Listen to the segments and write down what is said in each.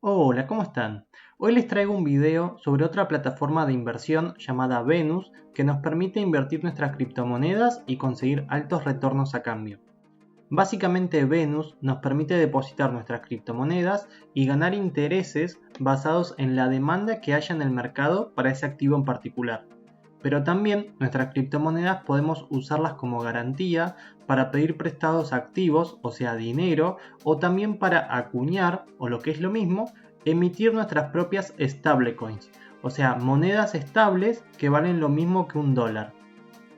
Hola, ¿cómo están? Hoy les traigo un video sobre otra plataforma de inversión llamada Venus que nos permite invertir nuestras criptomonedas y conseguir altos retornos a cambio. Básicamente Venus nos permite depositar nuestras criptomonedas y ganar intereses basados en la demanda que haya en el mercado para ese activo en particular. Pero también nuestras criptomonedas podemos usarlas como garantía para pedir prestados activos, o sea dinero, o también para acuñar, o lo que es lo mismo, emitir nuestras propias stablecoins, o sea monedas estables que valen lo mismo que un dólar.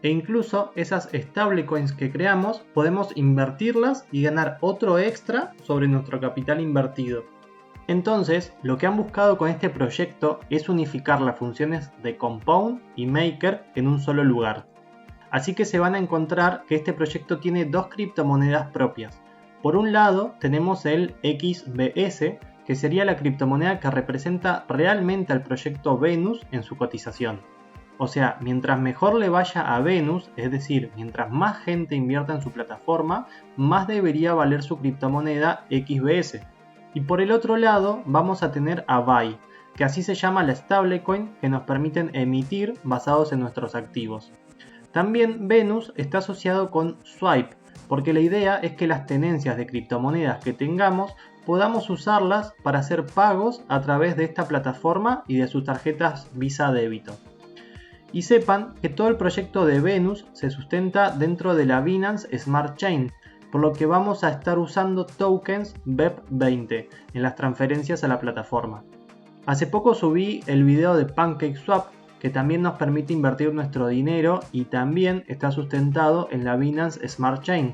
E incluso esas stablecoins que creamos podemos invertirlas y ganar otro extra sobre nuestro capital invertido. Entonces, lo que han buscado con este proyecto es unificar las funciones de Compound y Maker en un solo lugar. Así que se van a encontrar que este proyecto tiene dos criptomonedas propias. Por un lado tenemos el XBS, que sería la criptomoneda que representa realmente al proyecto Venus en su cotización. O sea, mientras mejor le vaya a Venus, es decir, mientras más gente invierta en su plataforma, más debería valer su criptomoneda XBS. Y por el otro lado vamos a tener a BUY, que así se llama la stablecoin que nos permiten emitir basados en nuestros activos. También Venus está asociado con Swipe, porque la idea es que las tenencias de criptomonedas que tengamos podamos usarlas para hacer pagos a través de esta plataforma y de sus tarjetas Visa Débito. Y sepan que todo el proyecto de Venus se sustenta dentro de la Binance Smart Chain, por lo que vamos a estar usando tokens BEP20 en las transferencias a la plataforma. Hace poco subí el video de PancakeSwap, que también nos permite invertir nuestro dinero y también está sustentado en la Binance Smart Chain.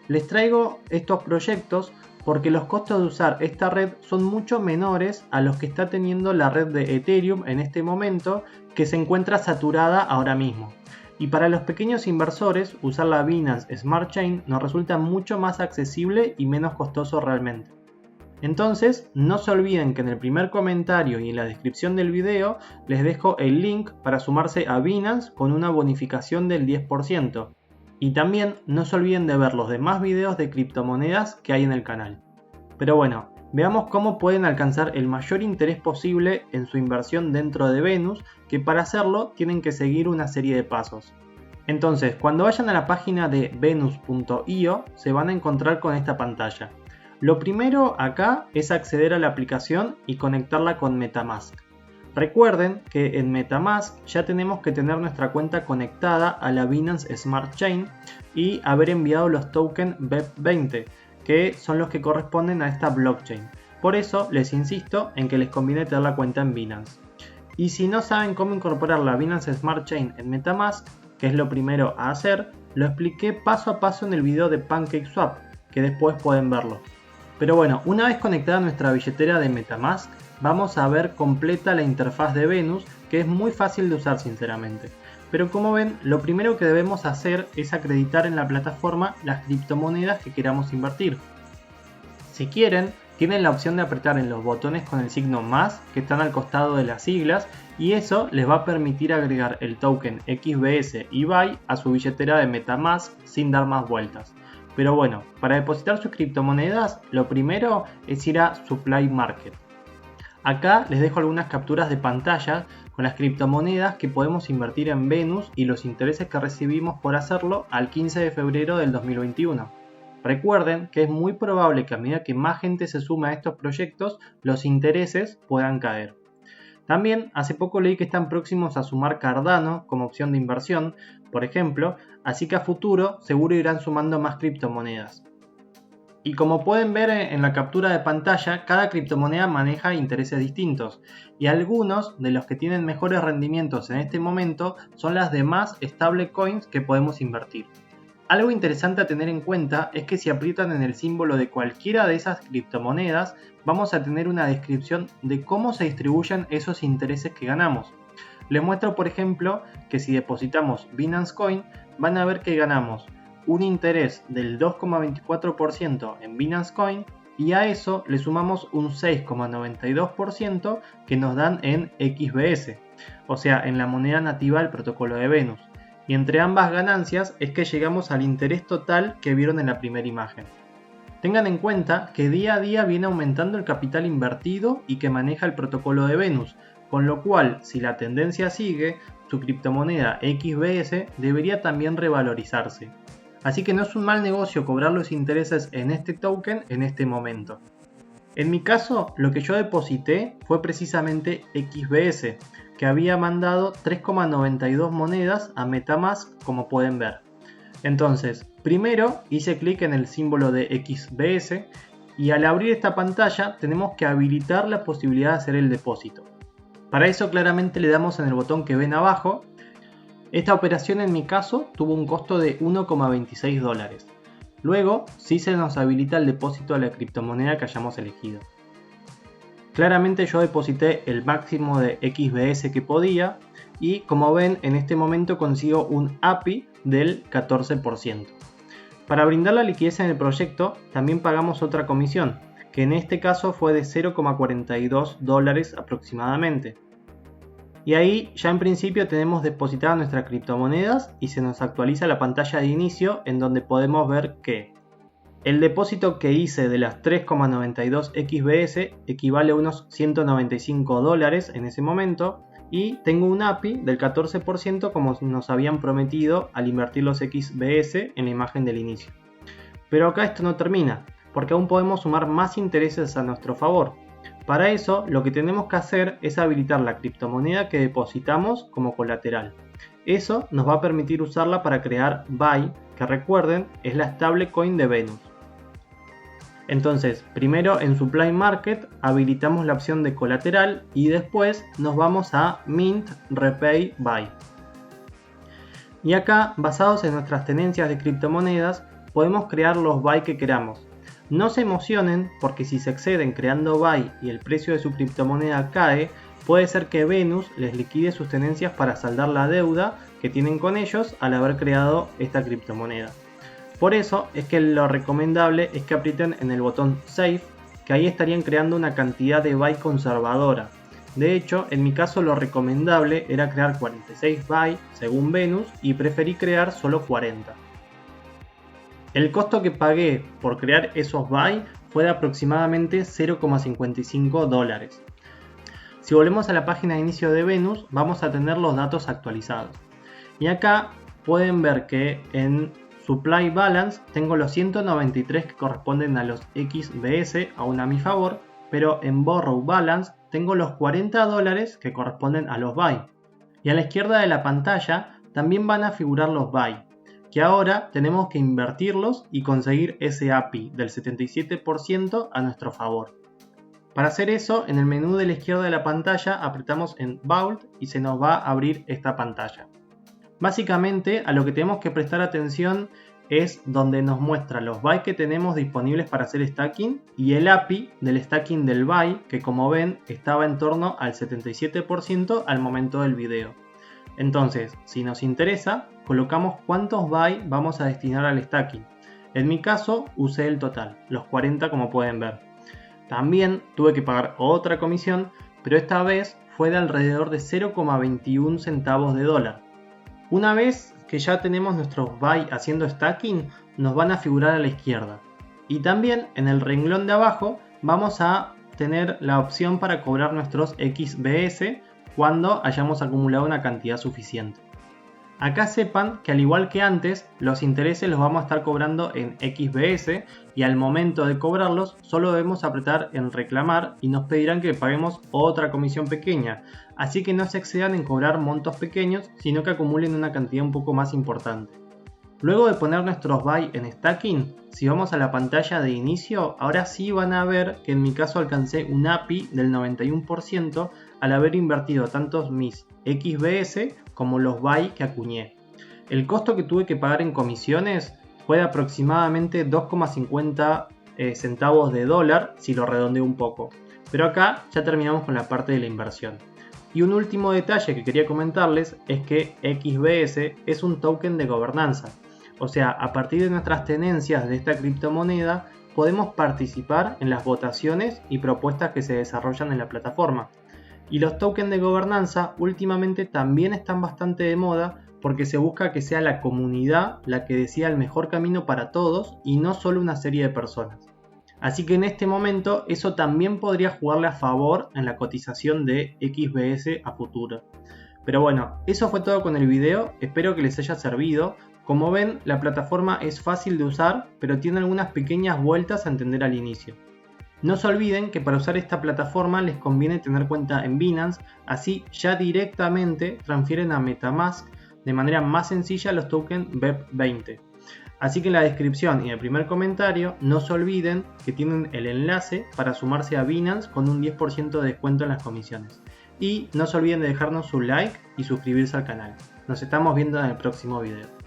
Les traigo estos proyectos porque los costos de usar esta red son mucho menores a los que está teniendo la red de Ethereum en este momento, que se encuentra saturada ahora mismo. Y para los pequeños inversores, usar la Binance Smart Chain nos resulta mucho más accesible y menos costoso realmente. Entonces, no se olviden que en el primer comentario y en la descripción del video les dejo el link para sumarse a Binance con una bonificación del 10%. Y también no se olviden de ver los demás videos de criptomonedas que hay en el canal. Pero bueno, veamos cómo pueden alcanzar el mayor interés posible en su inversión dentro de Venus, que para hacerlo tienen que seguir una serie de pasos. Entonces, cuando vayan a la página de venus.io se van a encontrar con esta pantalla. Lo primero acá es acceder a la aplicación y conectarla con MetaMask. Recuerden que en MetaMask ya tenemos que tener nuestra cuenta conectada a la Binance Smart Chain y haber enviado los tokens BEP20, que son los que corresponden a esta blockchain. Por eso les insisto en que les conviene tener la cuenta en Binance. Y si no saben cómo incorporar la Binance Smart Chain en MetaMask, que es lo primero a hacer, lo expliqué paso a paso en el video de PancakeSwap, que después pueden verlo. Pero bueno, una vez conectada nuestra billetera de MetaMask, vamos a ver completa la interfaz de Venus, que es muy fácil de usar sinceramente. Pero como ven, lo primero que debemos hacer es acreditar en la plataforma las criptomonedas que queramos invertir. Si quieren, tienen la opción de apretar en los botones con el signo más que están al costado de las siglas y eso les va a permitir agregar el token XBS y BUY a su billetera de MetaMask sin dar más vueltas. Pero bueno, para depositar sus criptomonedas, lo primero es ir a Supply Market. Acá les dejo algunas capturas de pantalla con las criptomonedas que podemos invertir en Venus y los intereses que recibimos por hacerlo al 15 de febrero del 2021. Recuerden que es muy probable que a medida que más gente se sume a estos proyectos, los intereses puedan caer. También hace poco leí que están próximos a sumar Cardano como opción de inversión, por ejemplo, así que a futuro seguro irán sumando más criptomonedas. Y como pueden ver en la captura de pantalla, cada criptomoneda maneja intereses distintos y algunos de los que tienen mejores rendimientos en este momento son las demás stablecoins que podemos invertir. Algo interesante a tener en cuenta es que si aprietan en el símbolo de cualquiera de esas criptomonedas, vamos a tener una descripción de cómo se distribuyen esos intereses que ganamos. Les muestro por ejemplo que si depositamos Binance Coin, van a ver que ganamos un interés del 2,24% en Binance Coin y a eso le sumamos un 6,92% que nos dan en XBS, o sea en la moneda nativa del protocolo de Venus. Y entre ambas ganancias es que llegamos al interés total que vieron en la primera imagen. Tengan en cuenta que día a día viene aumentando el capital invertido y que maneja el protocolo de Venus, con lo cual, si la tendencia sigue, su criptomoneda XBS debería también revalorizarse. Así que no es un mal negocio cobrar los intereses en este token en este momento. En mi caso, lo que yo deposité fue precisamente XBS, que había mandado 3,92 monedas a MetaMask, como pueden ver. Entonces, primero hice clic en el símbolo de XBS y al abrir esta pantalla tenemos que habilitar la posibilidad de hacer el depósito. Para eso claramente le damos en el botón que ven abajo. Esta operación en mi caso tuvo un costo de 1,26 dólares. Luego sí se nos habilita el depósito de la criptomoneda que hayamos elegido. Claramente yo deposité el máximo de XBS que podía y como ven en este momento consigo un API del 14%. Para brindar la liquidez en el proyecto también pagamos otra comisión, que en este caso fue de 0,42 dólares aproximadamente. Y ahí ya en principio tenemos depositadas nuestras criptomonedas y se nos actualiza la pantalla de inicio en donde podemos ver que el depósito que hice de las 3,92 XBS equivale a unos 195 dólares en ese momento y tengo un API del 14% como nos habían prometido al invertir los XBS en la imagen del inicio. Pero acá esto no termina, porque aún podemos sumar más intereses a nuestro favor. Para eso lo que tenemos que hacer es habilitar la criptomoneda que depositamos como colateral. Eso nos va a permitir usarla para crear BUY, que recuerden es la stablecoin de Venus. Entonces, primero en Supply Market habilitamos la opción de colateral y después nos vamos a Mint Repay BUY. Y acá, basados en nuestras tenencias de criptomonedas, podemos crear los BUY que queramos. No se emocionen porque si se exceden creando BUY y el precio de su criptomoneda cae, puede ser que Venus les liquide sus tenencias para saldar la deuda que tienen con ellos al haber creado esta criptomoneda. Por eso es que lo recomendable es que aprieten en el botón Save, que ahí estarían creando una cantidad de BUY conservadora. De hecho, en mi caso lo recomendable era crear 46 BUY según Venus y preferí crear solo 40. El costo que pagué por crear esos BUY fue de aproximadamente 0,55 dólares. Si volvemos a la página de inicio de Venus, vamos a tener los datos actualizados. Y acá pueden ver que en Supply Balance tengo los 193 que corresponden a los XBS, aún a mi favor, pero en Borrow Balance tengo los 40 dólares que corresponden a los BUY. Y a la izquierda de la pantalla también van a figurar los BUY, que ahora tenemos que invertirlos y conseguir ese API del 77% a nuestro favor. Para hacer eso, en el menú de la izquierda de la pantalla apretamos en Vault y se nos va a abrir esta pantalla. Básicamente a lo que tenemos que prestar atención es donde nos muestra los BUY que tenemos disponibles para hacer stacking y el API del stacking del BUY, que como ven estaba en torno al 77% al momento del video. Entonces, si nos interesa, colocamos cuántos BUY vamos a destinar al stacking. En mi caso, usé el total, los 40 como pueden ver. También tuve que pagar otra comisión, pero esta vez fue de alrededor de 0,21 centavos de dólar. Una vez que ya tenemos nuestros BUY haciendo stacking, nos van a figurar a la izquierda. Y también en el renglón de abajo vamos a tener la opción para cobrar nuestros XBS cuando hayamos acumulado una cantidad suficiente. Acá sepan que al igual que antes, los intereses los vamos a estar cobrando en XBS y al momento de cobrarlos solo debemos apretar en reclamar y nos pedirán que paguemos otra comisión pequeña, así que no se excedan en cobrar montos pequeños, sino que acumulen una cantidad un poco más importante. Luego de poner nuestros BUY en stacking, si vamos a la pantalla de inicio, ahora sí van a ver que en mi caso alcancé un API del 91% al haber invertido tantos mis XBS como los BUY que acuñé. El costo que tuve que pagar en comisiones fue de aproximadamente 2,50 centavos de dólar si lo redondeo un poco. Pero acá ya terminamos con la parte de la inversión. Y un último detalle que quería comentarles es que XBS es un token de gobernanza. O sea, a partir de nuestras tenencias de esta criptomoneda podemos participar en las votaciones y propuestas que se desarrollan en la plataforma. Y los tokens de gobernanza últimamente también están bastante de moda porque se busca que sea la comunidad la que decida el mejor camino para todos y no solo una serie de personas. Así que en este momento eso también podría jugarle a favor en la cotización de XBS a futuro. Pero bueno, eso fue todo con el video, espero que les haya servido. Como ven, la plataforma es fácil de usar, pero tiene algunas pequeñas vueltas a entender al inicio. No se olviden que para usar esta plataforma les conviene tener cuenta en Binance, así ya directamente transfieren a MetaMask de manera más sencilla los tokens BEP20. Así que en la descripción y en el primer comentario no se olviden que tienen el enlace para sumarse a Binance con un 10% de descuento en las comisiones. Y no se olviden de dejarnos su like y suscribirse al canal. Nos estamos viendo en el próximo video.